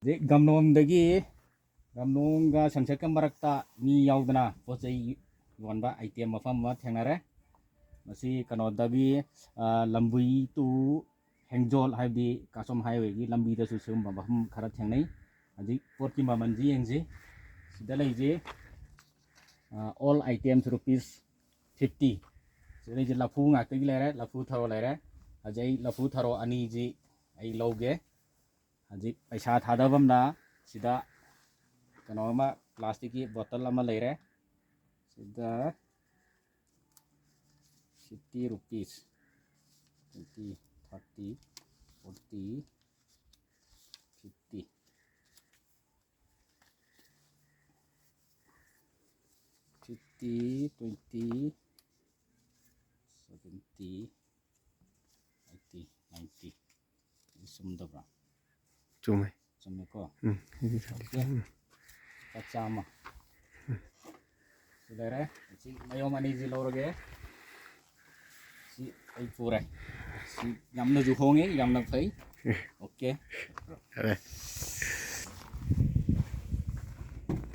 ꯒꯝꯅꯣꯝꯗꯒꯤ ꯒꯝꯅꯣꯝꯒ ꯁꯟꯁꯦꯠꯀ ꯃꯔꯛꯇ ꯃꯤ ꯌꯥꯎꯗꯅ ꯄꯣꯠ ꯆꯩ ꯌꯣꯟꯕ ꯑꯥꯏꯇꯦꯝ ꯃꯐꯝ ꯑꯃ ꯊꯦꯡꯅꯔꯦ ꯃꯁꯤ ꯀꯩꯅꯣꯗꯒꯤ ꯂꯝꯕꯨꯏ ꯇꯨ ꯍꯦꯡꯖꯣꯜ ꯍꯥꯏꯕꯗꯤ ꯀꯥꯁꯣꯝ ꯍꯥꯏꯋꯦꯒꯤ ꯂꯝꯕꯤꯗꯁꯨ ꯁꯤꯒꯨꯝꯕ ꯃꯐꯝ ꯈꯔ ꯊꯦꯡꯅꯩ ꯍꯧꯖꯤꯛ ꯄꯣꯠꯀꯤ ꯃꯃꯜꯁꯤ ꯌꯦꯡꯁꯤ ꯁꯤꯗ ꯂꯩꯁꯤ ꯑꯣꯜ ꯑꯥꯏꯇꯦꯝꯁ ₹50 ꯁꯤꯗ ꯂꯩꯁꯤ ꯂꯐꯨ ꯉꯥꯛꯇꯒꯤ ꯂꯩꯔꯦ ꯂꯐꯨ ꯊꯔꯣ ꯂꯩꯔꯦ ꯍꯧꯖꯤꯛ ꯑꯩ ꯂꯐꯨ ꯊꯔꯣ ꯑꯅꯤꯁꯤ ꯑꯩ ꯂꯧꯒꯦ ꯍꯧꯖꯤꯛ ꯄꯩꯁꯥ ꯊꯥꯗꯐꯝꯅ ꯁꯤꯗ ꯀꯩꯅꯣ ꯑꯃ ꯄ꯭ꯂꯥꯁꯇꯤꯛꯀꯤ ꯕꯣꯇꯜ ꯑꯃ ꯂꯩꯔꯦ ꯁꯤꯗ ₹50 20 30 40 50 50 20 70 80 90 ꯆꯨꯝꯗꯕ꯭ꯔꯥ ꯆꯨꯝꯃꯦ ꯆꯨꯝꯃꯦꯀꯣ ꯆꯥꯝꯃ ꯁꯤ ꯂꯩꯔꯦ ꯁꯤ ꯃꯌꯣꯝ ꯑꯅꯤꯁꯤ ꯂꯧꯔꯒꯦ ꯁꯤ ꯑꯩ ꯄꯨꯔꯦ ꯁꯤ ꯌꯥꯝꯅꯁꯨ ꯍꯣꯡꯉꯤ ꯌꯥꯝꯅ ꯐꯩ ꯑꯣꯀꯦ ꯐꯔꯦ